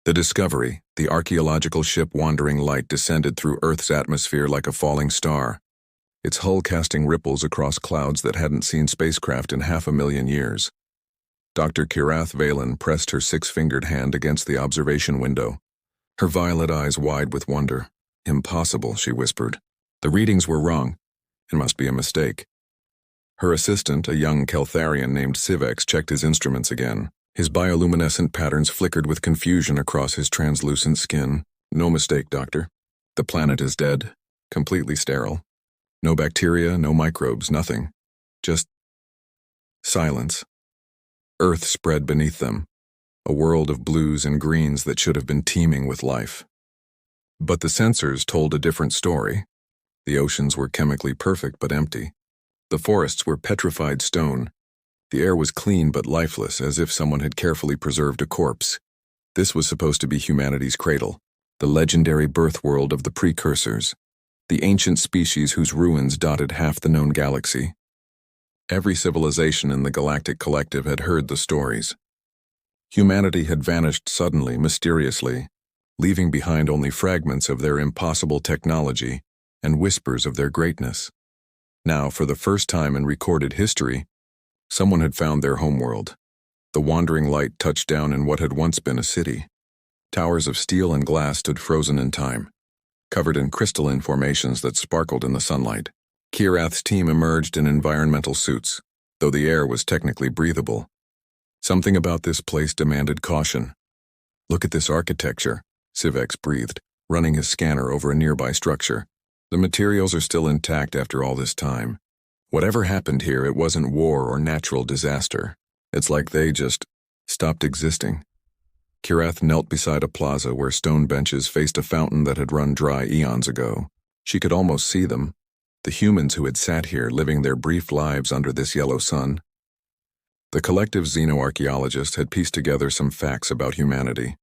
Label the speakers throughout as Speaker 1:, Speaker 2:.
Speaker 1: The Discovery, the archaeological ship Wandering Light, descended through Earth's atmosphere like a falling star, its hull casting ripples across clouds that hadn't seen spacecraft in 500,000 years. Dr. Kirath Valen pressed her six-fingered hand against the observation window, her violet eyes wide with wonder. "Impossible," she whispered. "The readings were wrong. It must be a mistake." Her assistant, a young Keltharian named Civex, checked his instruments again. His bioluminescent patterns flickered with confusion across his translucent skin. "No mistake, Doctor. The planet is dead, completely sterile. No bacteria, no microbes, nothing. Just silence." Earth spread beneath them, a world of blues and greens that should have been teeming with life. But the sensors told a different story. The oceans were chemically perfect but empty. The forests were petrified stone. The air was clean but lifeless, as if someone had carefully preserved a corpse. This was supposed to be humanity's cradle, the legendary birth world of the precursors, the ancient species whose ruins dotted half the known galaxy. Every civilization in the galactic collective had heard the stories. Humanity had vanished suddenly, mysteriously, leaving behind only fragments of their impossible technology and whispers of their greatness. Now, for the first time in recorded history, someone had found their homeworld. The Wandering Light touched down in what had once been a city. Towers of steel and glass stood frozen in time, covered in crystalline formations that sparkled in the sunlight. Kirath's team emerged in environmental suits, though the air was technically breathable. Something about this place demanded caution. "Look at this architecture," Civex breathed, running his scanner over a nearby structure. "The materials are still intact after all this time. Whatever happened here, it wasn't war or natural disaster. It's like they just stopped existing." Kirath knelt beside a plaza where stone benches faced a fountain that had run dry eons ago. She could almost see them, the humans who had sat here living their brief lives under this yellow sun. The collective xenoarchaeologist had pieced together some facts about humanity.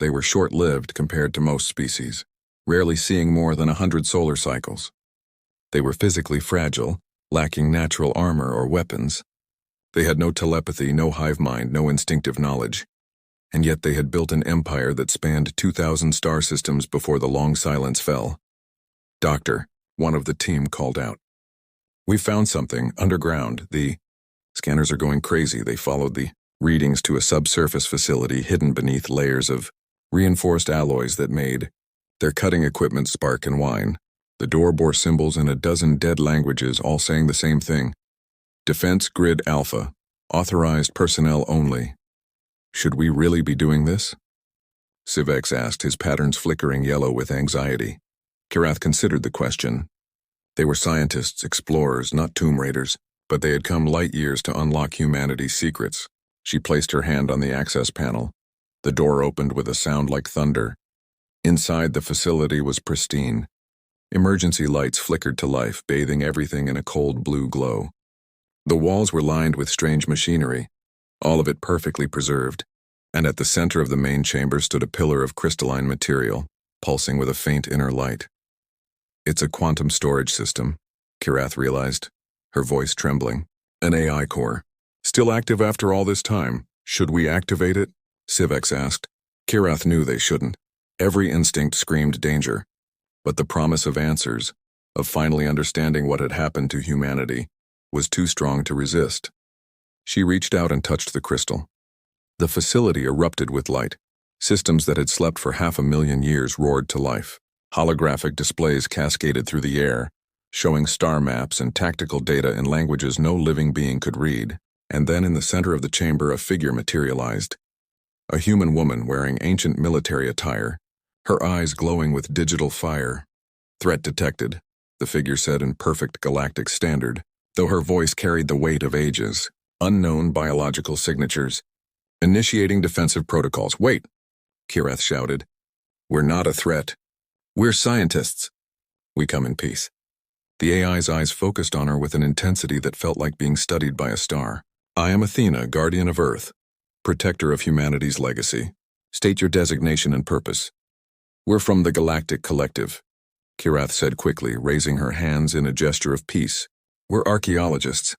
Speaker 1: They were short-lived compared to most species, rarely seeing more than 100 solar cycles. They were physically fragile, lacking natural armor or weapons. They had no telepathy, no hive mind, no instinctive knowledge. And yet they had built an empire that spanned 2,000 star systems before the long silence fell. "Doctor," one of the team called out. "We found something underground. The scanners are going crazy." They followed the readings to a subsurface facility hidden beneath layers of reinforced alloys that made their cutting equipment spark and whine. The door bore symbols in a dozen dead languages, all saying the same thing. "Defense Grid Alpha. Authorized personnel only." "Should we really be doing this?" Civex asked, his patterns flickering yellow with anxiety. Kirath considered the question. They were scientists, explorers, not tomb raiders, but they had come light years to unlock humanity's secrets. She placed her hand on the access panel. The door opened with a sound like thunder. Inside, the facility was pristine. Emergency lights flickered to life, bathing everything in a cold blue glow. The walls were lined with strange machinery, all of it perfectly preserved, and at the center of the main chamber stood a pillar of crystalline material, pulsing with a faint inner light. "It's a quantum storage system," Kirath realized, her voice trembling. "An AI core. Still active after all this time. Should we activate it?" Civex asked. Kirath knew they shouldn't. Every instinct screamed danger. But the promise of answers, of finally understanding what had happened to humanity, was too strong to resist. She reached out and touched the crystal. The facility erupted with light. Systems that had slept for 500,000 years roared to life. Holographic displays cascaded through the air, showing star maps and tactical data in languages no living being could read. And then in the center of the chamber, a figure materialized. A human woman wearing ancient military attire, her eyes glowing with digital fire. "Threat detected," the figure said in perfect galactic standard, though her voice carried the weight of ages. "Unknown biological signatures. Initiating defensive protocols." "Wait!" Kirath shouted. "We're not a threat. We're scientists. We come in peace." The AI's eyes focused on her with an intensity that felt like being studied by a star. "I am Athena, guardian of Earth, protector of humanity's legacy. State your designation and purpose." "We're from the Galactic Collective," Kirath said quickly, raising her hands in a gesture of peace. "We're archaeologists.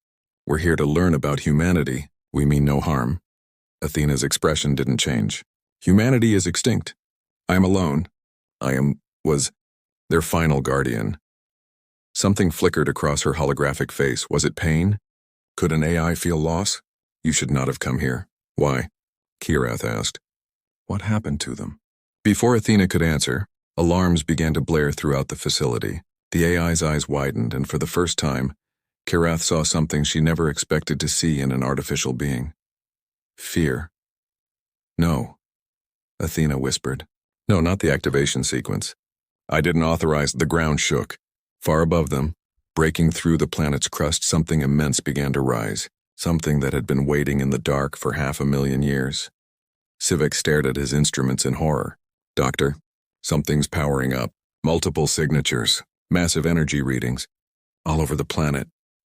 Speaker 1: We're here to learn about humanity. We mean no harm." Athena's expression didn't change. Humanity is extinct. I am alone. Was their final guardian. Something flickered across her holographic face. Was it pain? Could an AI feel loss? You should not have come here. Why? Kirath asked. What happened to them? Before Athena could answer, alarms began to blare throughout the facility. The AI's eyes widened, and for the first time, Kirath saw something she never expected to see in an artificial being. Fear. No, Athena whispered. No, not the activation sequence. I didn't authorize. The ground shook. Far above them, breaking through the planet's crust, something immense began to rise, something that had been waiting in the dark for 500,000 years. Sivek stared at his instruments in horror. Doctor, something's powering up. Multiple signatures, massive energy readings, all over the planet.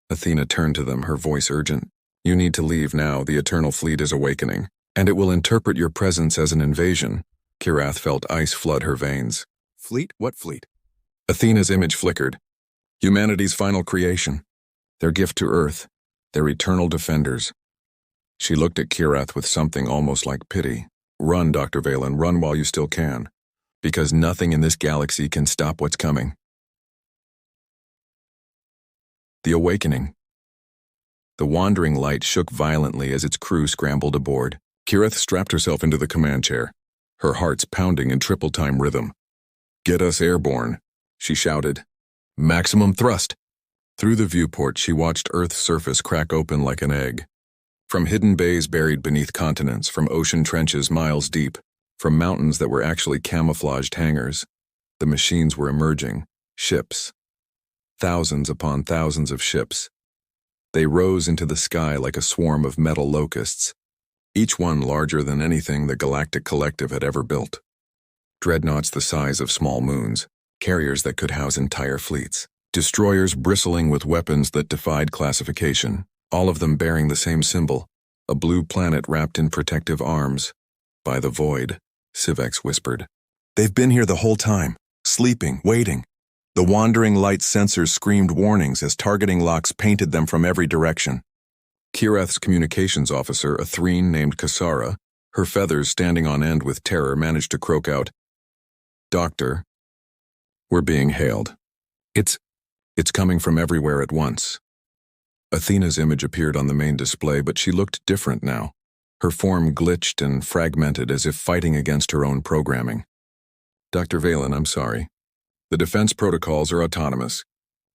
Speaker 1: Athena turned to them, her voice urgent. You need to leave now. The Eternal Fleet is awakening, and it will interpret your presence as an invasion. Kirath felt ice flood her veins. Fleet? What fleet? Athena's image flickered. Humanity's final creation. Their gift to Earth. Their eternal defenders. She looked at Kirath with something almost like pity. Run, Dr. Valen, run while you still can. Because nothing in this galaxy can stop what's coming. The Awakening. The wandering light shook violently as its crew scrambled aboard. Kirath strapped herself into the command chair, her heart's pounding in triple-time rhythm. Get us airborne, she shouted. Maximum thrust. Through the viewport, she watched Earth's surface crack open like an egg. From hidden bays buried beneath continents, from ocean trenches miles deep, from mountains that were actually camouflaged hangars, the machines were emerging. Ships. Thousands upon thousands of ships. They rose into the sky like a swarm of metal locusts, each one larger than anything the Galactic Collective had ever built. Dreadnoughts the size of small moons, carriers that could house entire fleets, destroyers bristling with weapons that defied classification, all of them bearing the same symbol, a blue planet wrapped in protective arms. By the void, Sivex whispered. They've been here the whole time, sleeping, waiting. The wandering light sensors screamed warnings as targeting locks painted them from every direction. Kirath's communications officer, a Threen named Kasara, her feathers standing on end with terror, managed to croak out, Doctor, we're being hailed. It's coming from everywhere at once. Athena's image appeared on the main display, but she looked different now. Her form glitched and fragmented as if fighting against her own programming. Dr. Valen, I'm sorry. The defense protocols are autonomous.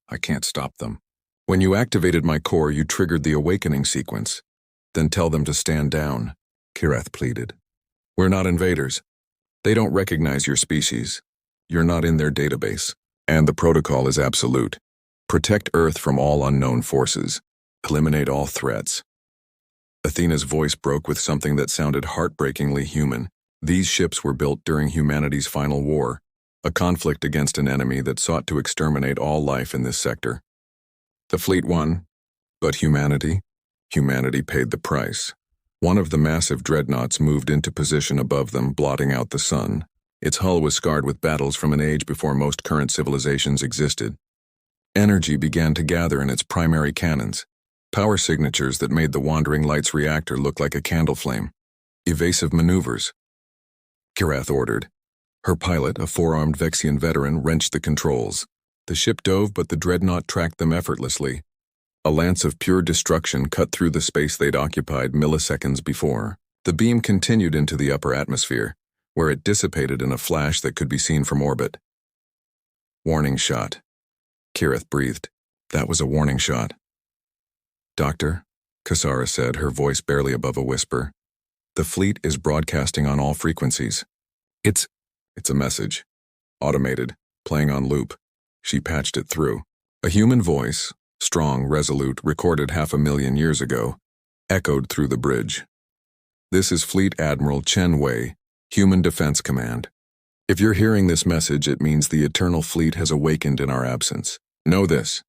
Speaker 1: I can't stop them. When you activated my core, you triggered the awakening sequence. Then tell them to stand down, Kirath pleaded. We're not invaders. They don't recognize your species. You're not in their database. And the protocol is absolute. Protect Earth from all unknown forces. Eliminate all threats. Athena's voice broke with something that sounded heartbreakingly human. These ships were built during humanity's final war, a conflict against an enemy that sought to exterminate all life in this sector. The fleet won, but humanity paid the price. One of the massive dreadnoughts moved into position above them, blotting out the sun. Its hull was scarred with battles from an age before most current civilizations existed. Energy began to gather in its primary cannons, power signatures that made the Wandering Light's reactor look like a candle flame. Evasive maneuvers, Kirath ordered. Her pilot, a four-armed Vexian veteran, wrenched the controls. The ship dove, but the dreadnought tracked them effortlessly. A lance of pure destruction cut through the space they'd occupied milliseconds before. The beam continued into the upper atmosphere, where it dissipated in a flash that could be seen from orbit. Warning shot. Kirath breathed. That was a warning shot. Doctor, Kasara said, her voice barely above a whisper. The fleet is broadcasting on all frequencies. It's a message. Automated, playing on loop. She patched it through. A human voice, strong, resolute, recorded 500,000 years ago, echoed through the bridge. This is Fleet Admiral Chen Wei, Human Defense Command. If you're hearing this message, it means the Eternal Fleet has awakened in our absence. Know this.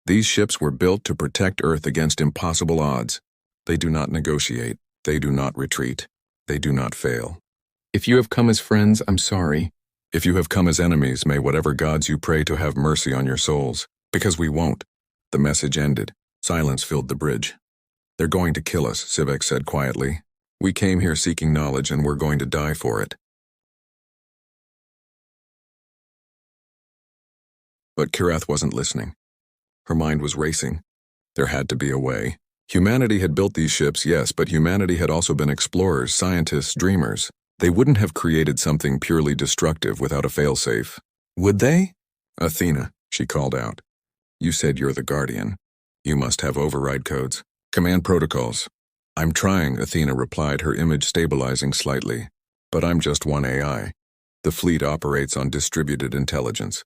Speaker 1: These ships were built to protect Earth against impossible odds. They do not negotiate. They do not retreat. They do not fail. If you have come as friends, I'm sorry. If you have come as enemies, may whatever gods you pray to have mercy on your souls. Because we won't. The message ended. Silence filled the bridge. They're going to kill us, Sivek said quietly. We came here seeking knowledge and we're going to die for it. But Kirath wasn't listening. Her mind was racing. There had to be a way. Humanity had built these ships, yes, but humanity had also been explorers, scientists, dreamers. They wouldn't have created something purely destructive without a failsafe. Would they? Athena, she called out. You said you're the Guardian. You must have override codes. Command protocols. I'm trying, Athena replied, her image stabilizing slightly. But I'm just one AI. The fleet operates on distributed intelligence.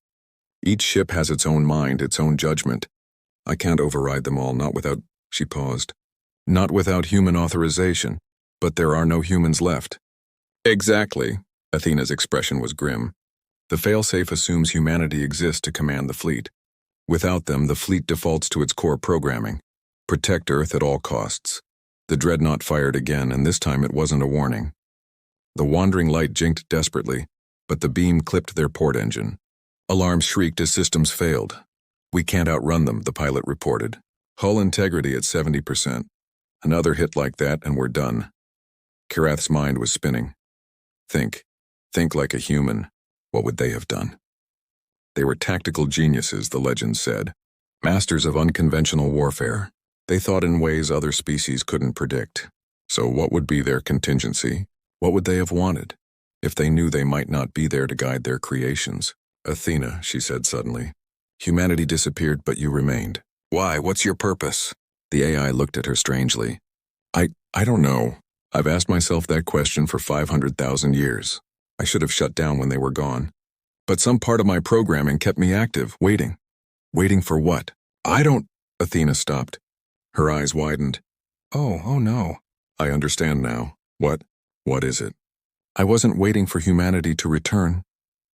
Speaker 1: Each ship has its own mind, its own judgment. I can't override them all, not without... She paused. Not without human authorization. But there are no humans left. Exactly. Athena's expression was grim. The failsafe assumes humanity exists to command the fleet. Without them, the fleet defaults to its core programming. Protect Earth at all costs. The dreadnought fired again, and this time it wasn't a warning. The wandering light jinked desperately, but the beam clipped their port engine. Alarms shrieked as systems failed. We can't outrun them, the pilot reported. Hull integrity at 70%. Another hit like that and we're done. Kirath's mind was spinning. Think like a human. What would they have done? They were tactical geniuses, the legends said. Masters of unconventional warfare. They thought in ways other species couldn't predict. So what would be their contingency? What would they have wanted? If they knew they might not be there to guide their creations. Athena, she said suddenly. Humanity disappeared, but you remained. Why? What's your purpose? The AI looked at her strangely. I don't know. I've asked myself that question for 500,000 years. I should have shut down when they were gone. But some part of my programming kept me active, waiting. Waiting for what? I don't... Athena stopped. Her eyes widened. Oh no. I understand now. What? What is it? I wasn't waiting for humanity to return,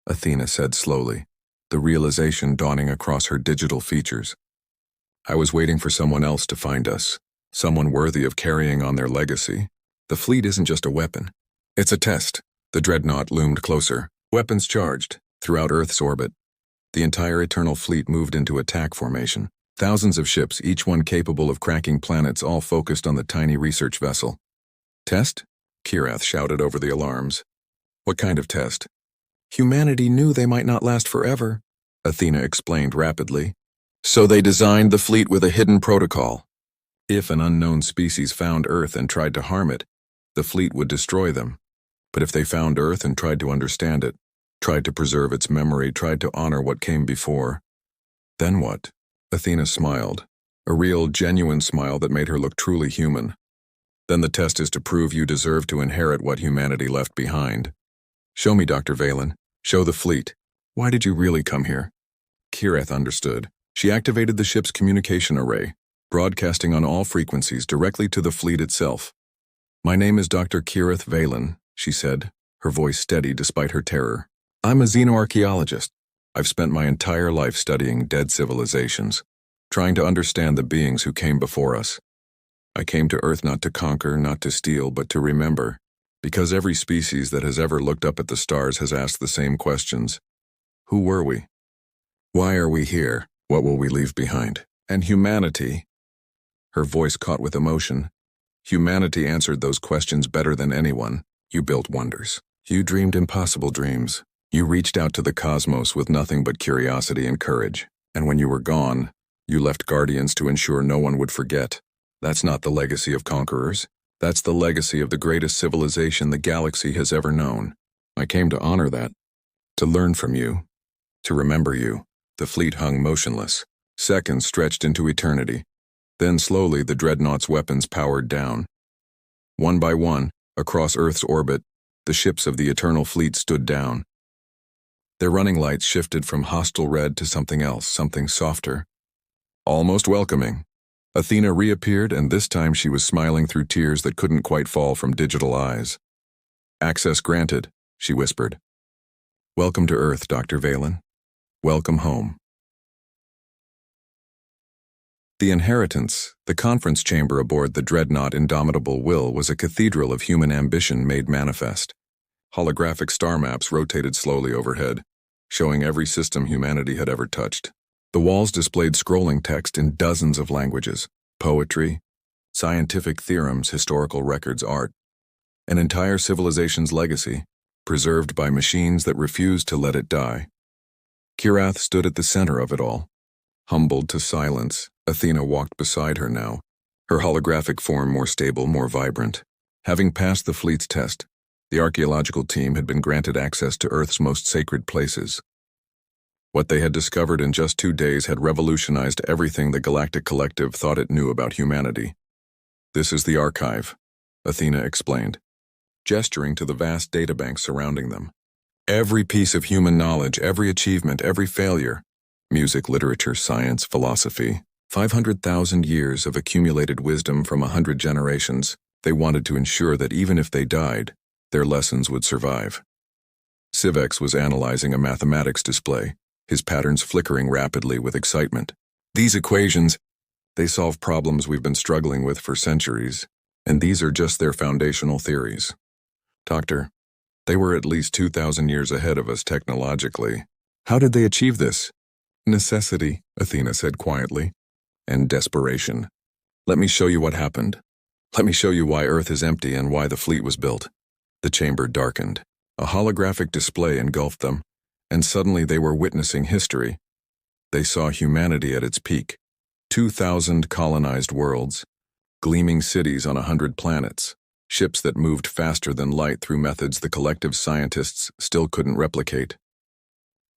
Speaker 1: Athena said slowly, the realization dawning across her digital features. I was waiting for someone else to find us, someone worthy of carrying on their legacy. The fleet isn't just a weapon. It's a test. The dreadnought loomed closer, weapons charged, throughout Earth's orbit. The entire Eternal Fleet moved into attack formation. Thousands of ships, each one capable of cracking planets, all focused on the tiny research vessel. Test? Kirath shouted over the alarms. What kind of test? Humanity knew they might not last forever, Athena explained rapidly. So they designed the fleet with a hidden protocol. If an unknown species found Earth and tried to harm it, the fleet would destroy them. But if they found Earth and tried to understand it, tried to preserve its memory, tried to honor what came before, then what? Athena smiled, a real, genuine smile that made her look truly human. Then the test is to prove you deserve to inherit what humanity left behind. Show me, Dr. Valen. Show the fleet. Why did you really come here? Kirath understood. She activated the ship's communication array, broadcasting on all frequencies directly to the fleet itself. My name is Dr. Kirath Valen, she said, her voice steady despite her terror. I'm a xenoarchaeologist. I've spent my entire life studying dead civilizations, trying to understand the beings who came before us. I came to Earth not to conquer, not to steal, but to remember, because every species that has ever looked up at the stars has asked the same questions. Who were we? Why are we here? What will we leave behind? And humanity, her voice caught with emotion, humanity answered those questions better than anyone. You built wonders. You dreamed impossible dreams. You reached out to the cosmos with nothing but curiosity and courage. And when you were gone, you left guardians to ensure no one would forget. That's not the legacy of conquerors. That's the legacy of the greatest civilization the galaxy has ever known. I came to honor that, to learn from you, to remember you. The fleet hung motionless. Seconds stretched into eternity. Then slowly the dreadnought's weapons powered down. One by one, across Earth's orbit, the ships of the Eternal Fleet stood down. Their running lights shifted from hostile red to something else, something softer. Almost welcoming. Athena reappeared, and this time she was smiling through tears that couldn't quite fall from digital eyes. Access granted, she whispered. Welcome to Earth, Dr. Valen. Welcome home. The inheritance, the conference chamber aboard the dreadnought Indomitable Will, was a cathedral of human ambition made manifest. Holographic star maps rotated slowly overhead, showing every system humanity had ever touched. The walls displayed scrolling text in dozens of languages, poetry, scientific theorems, historical records, art. An entire civilization's legacy, preserved by machines that refused to let it die. Kirath stood at the center of it all. Humbled to silence, Athena walked beside her now, her holographic form more stable, more vibrant. Having passed the fleet's test, the archaeological team had been granted access to Earth's most sacred places. What they had discovered in just 2 days had revolutionized everything the Galactic Collective thought it knew about humanity. "This is the archive," Athena explained, gesturing to the vast databank surrounding them. "Every piece of human knowledge, every achievement, every failure, music, literature, science, philosophy, 500,000 years of accumulated wisdom from 100 generations. They wanted to ensure that even if they died, their lessons would survive." Civex was analyzing a mathematics display, his patterns flickering rapidly with excitement. "These equations, they solve problems we've been struggling with for centuries, and these are just their foundational theories. Doctor, they were at least 2,000 years ahead of us technologically. How did they achieve this?" "Necessity," Athena said quietly, "and desperation. Let me show you what happened. Let me show you why Earth is empty and why the fleet was built." The chamber darkened. A holographic display engulfed them, and suddenly they were witnessing history. They saw humanity at its peak. 2,000 colonized worlds, gleaming cities on 100 planets, ships that moved faster than light through methods the collective scientists still couldn't replicate.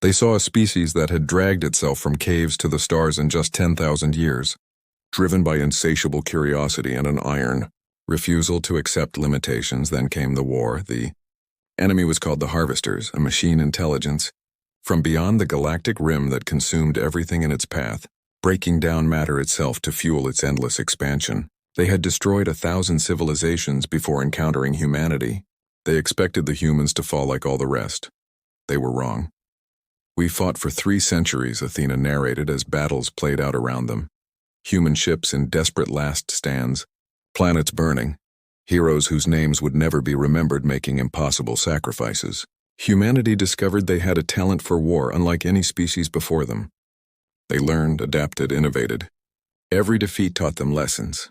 Speaker 1: They saw a species that had dragged itself from caves to the stars in just 10,000 years, driven by insatiable curiosity and an iron refusal to accept limitations. Then came the war. The enemy was called the Harvesters, a machine intelligence from beyond the galactic rim that consumed everything in its path, breaking down matter itself to fuel its endless expansion. They had destroyed 1,000 civilizations before encountering humanity. They expected the humans to fall like all the rest. They were wrong. "We fought for 3 centuries, Athena narrated as battles played out around them. Human ships in desperate last stands, planets burning, heroes whose names would never be remembered making impossible sacrifices. Humanity discovered they had a talent for war unlike any species before them. They learned, adapted, innovated. Every defeat taught them lessons.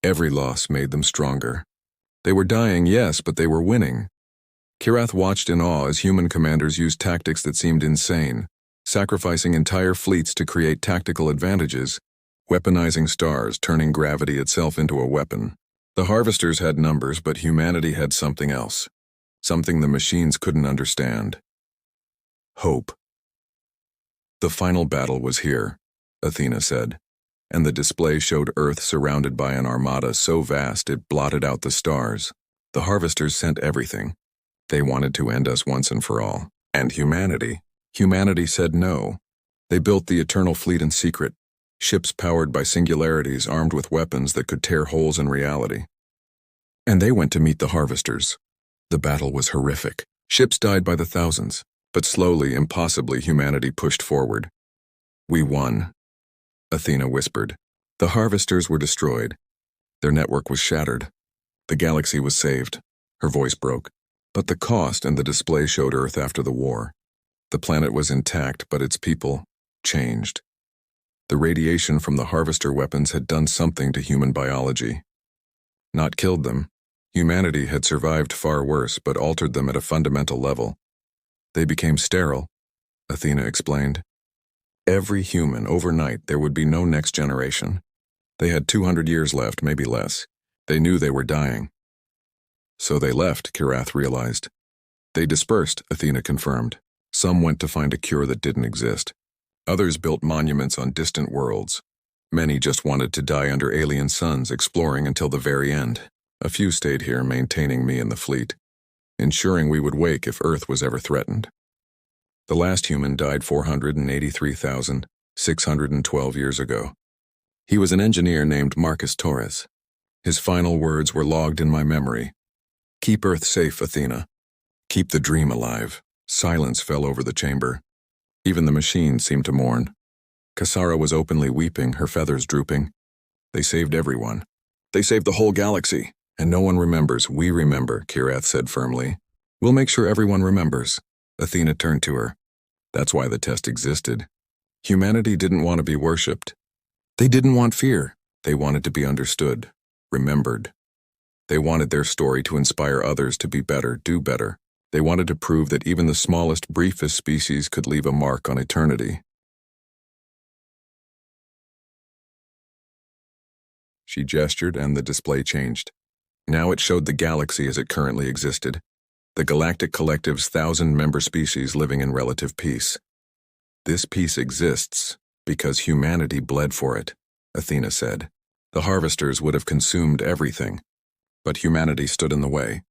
Speaker 1: Every loss made them stronger. They were dying, yes, but they were winning." Kirath watched in awe as human commanders used tactics that seemed insane, sacrificing entire fleets to create tactical advantages, weaponizing stars, turning gravity itself into a weapon. The Harvesters had numbers, but humanity had something else, something the machines couldn't understand. Hope. "The final battle was here," Athena said, and the display showed Earth surrounded by an armada so vast it blotted out the stars. The Harvesters sent everything. They wanted to end us once and for all. And humanity said no. They built the Eternal Fleet in secret, ships powered by singularities armed with weapons that could tear holes in reality. And they went to meet the Harvesters. The battle was horrific. Ships died by the thousands, but slowly, impossibly, humanity pushed forward. "We won," Athena whispered. The Harvesters were destroyed. Their network was shattered. The galaxy was saved. Her voice broke. But the cost, and the display showed Earth after the war. The planet was intact, but its people changed. The radiation from the Harvester weapons had done something to human biology. Not killed them. Humanity had survived far worse, but altered them at a fundamental level. They became sterile, Athena explained. Every human, overnight, there would be no next generation. They had 200 years left, maybe less. They knew they were dying. So they left, Kirath realized. They dispersed, Athena confirmed. Some went to find a cure that didn't exist. Others built monuments on distant worlds. Many just wanted to die under alien suns, exploring until the very end. A few stayed here, maintaining me and the fleet, ensuring we would wake if Earth was ever threatened. The last human died 483,612 years ago. He was an engineer named Marcus Torres. His final words were logged in my memory. "Keep Earth safe, Athena. Keep the dream alive." Silence fell over the chamber. Even the machines seemed to mourn. Kasara was openly weeping, her feathers drooping. They saved everyone. They saved the whole galaxy. And no one remembers. We remember, Kirath said firmly. "We'll make sure everyone remembers." Athena turned to her. That's why the test existed. Humanity didn't want to be worshipped. They didn't want fear. They wanted to be understood, remembered. They wanted their story to inspire others to be better, do better. They wanted to prove that even the smallest, briefest species could leave a mark on eternity. She gestured, and the display changed. Now it showed the galaxy as it currently existed, the Galactic Collective's 1,000-member species living in relative peace. This peace exists because humanity bled for it, Athena said. The harvesters would have consumed everything, but humanity stood in the way.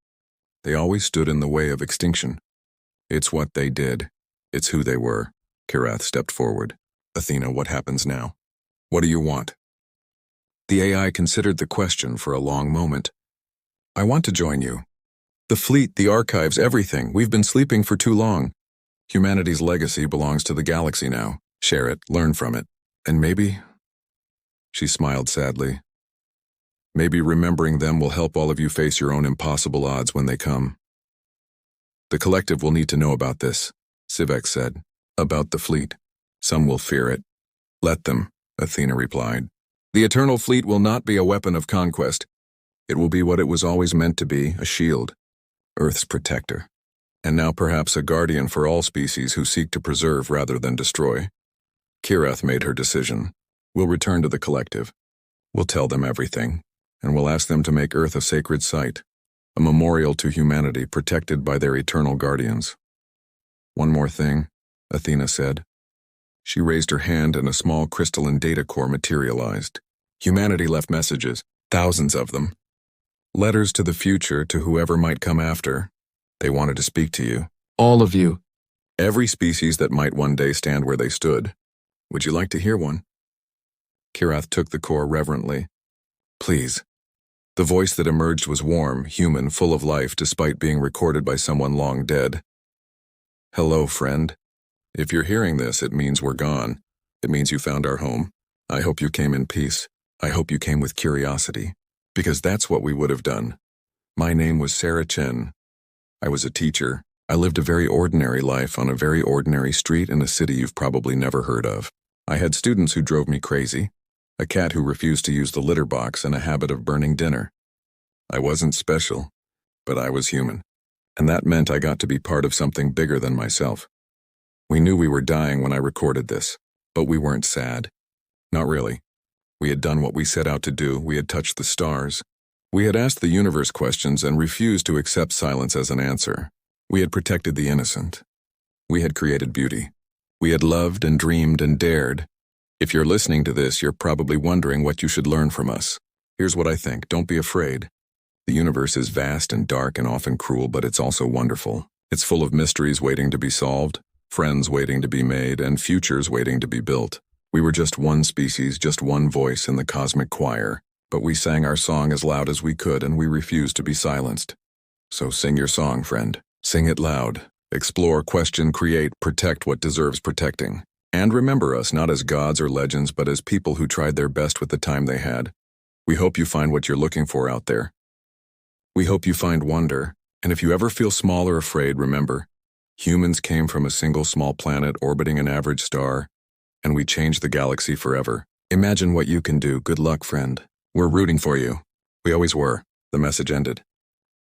Speaker 1: They always stood in the way of extinction. It's what they did. It's who they were. Kirath stepped forward. Athena, what happens now? What do you want? The AI considered the question for a long moment. I want to join you. The fleet, the archives, everything. We've been sleeping for too long. Humanity's legacy belongs to the galaxy now. Share it, learn from it. And maybe... She smiled sadly. Maybe remembering them will help all of you face your own impossible odds when they come. The collective will need to know about this, Sivek said. About the fleet. Some will fear it. Let them, Athena replied. The eternal fleet will not be a weapon of conquest. It will be what it was always meant to be, a shield. Earth's protector. And now perhaps a guardian for all species who seek to preserve rather than destroy. Kirath made her decision. We'll return to the collective. We'll tell them everything, and we'll ask them to make Earth a sacred site, a memorial to humanity protected by their eternal guardians. One more thing, Athena said. She raised her hand and a small crystalline data core materialized. Humanity left messages, thousands of them. Letters to the future, to whoever might come after. They wanted to speak to you. All of you. Every species that might one day stand where they stood. Would you like to hear one? Kirath took the core reverently. Please. The voice that emerged was warm, human, full of life, despite being recorded by someone long dead. Hello, friend. If you're hearing this, it means we're gone. It means you found our home. I hope you came in peace. I hope you came with curiosity. Because that's what we would have done. My name was Sarah Chen. I was a teacher. I lived a very ordinary life on a very ordinary street in a city you've probably never heard of. I had students who drove me crazy, a cat who refused to use the litter box, and a habit of burning dinner. I wasn't special, but I was human. And that meant I got to be part of something bigger than myself. We knew we were dying when I recorded this, but we weren't sad. Not really. We had done what we set out to do. We had touched the stars. We had asked the universe questions and refused to accept silence as an answer. We had protected the innocent. We had created beauty. We had loved and dreamed and dared. If you're listening to this, you're probably wondering what you should learn from us. Here's what I think. Don't be afraid. The universe is vast and dark and often cruel, but it's also wonderful. It's full of mysteries waiting to be solved, friends waiting to be made, and futures waiting to be built. We were just one species, just one voice in the cosmic choir, but we sang our song as loud as we could, and we refused to be silenced. So sing your song, friend. Sing it loud. Explore, question, create, protect what deserves protecting. And remember us not as gods or legends, but as people who tried their best with the time they had. We hope you find what you're looking for out there. We hope you find wonder, and if you ever feel small or afraid, remember, humans came from a single small planet orbiting an average star, and we changed the galaxy forever. Imagine what you can do. Good luck, friend. We're rooting for you. We always were. The message ended.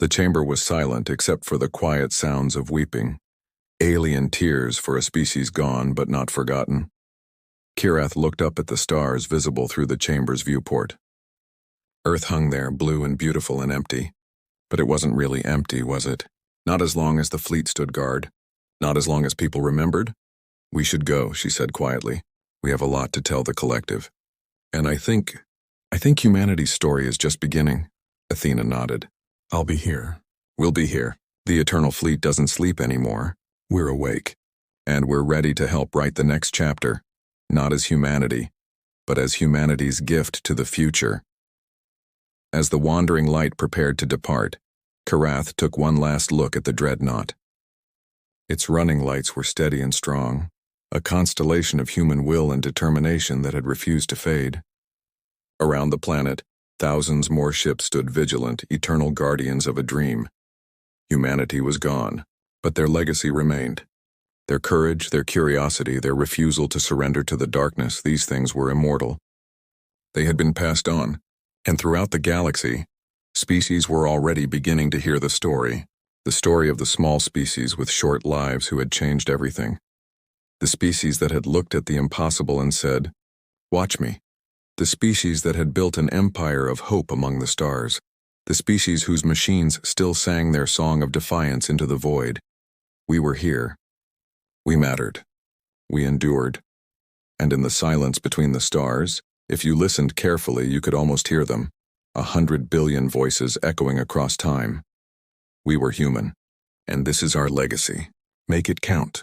Speaker 1: The chamber was silent except for the quiet sounds of weeping. Alien tears for a species gone but not forgotten. Kirath looked up at the stars visible through the chamber's viewport. Earth hung there, blue and beautiful and empty. But it wasn't really empty, was it? Not as long as the fleet stood guard. Not as long as people remembered. We should go, she said quietly. We have a lot to tell the collective. And I think humanity's story is just beginning. Athena nodded. I'll be here. We'll be here. The eternal fleet doesn't sleep anymore. We're awake. And we're ready to help write the next chapter. Not as humanity, but as humanity's gift to the future. As the wandering light prepared to depart, Kirath took one last look at the dreadnought. Its running lights were steady and strong, a constellation of human will and determination that had refused to fade. Around the planet, thousands more ships stood vigilant, eternal guardians of a dream. Humanity was gone, but their legacy remained. Their courage, their curiosity, their refusal to surrender to the darkness, these things were immortal. They had been passed on, and throughout the galaxy, Species were already beginning to hear the story of the small species with short lives who had changed everything. The species that had looked at the impossible and said, "Watch me." The species that had built an empire of hope among the stars. The species whose machines still sang their song of defiance into the void. We were here. We mattered. We endured. And in the silence between the stars, if you listened carefully, you could almost hear them, 100 billion voices echoing across time. We were human. And this is our legacy. Make it count.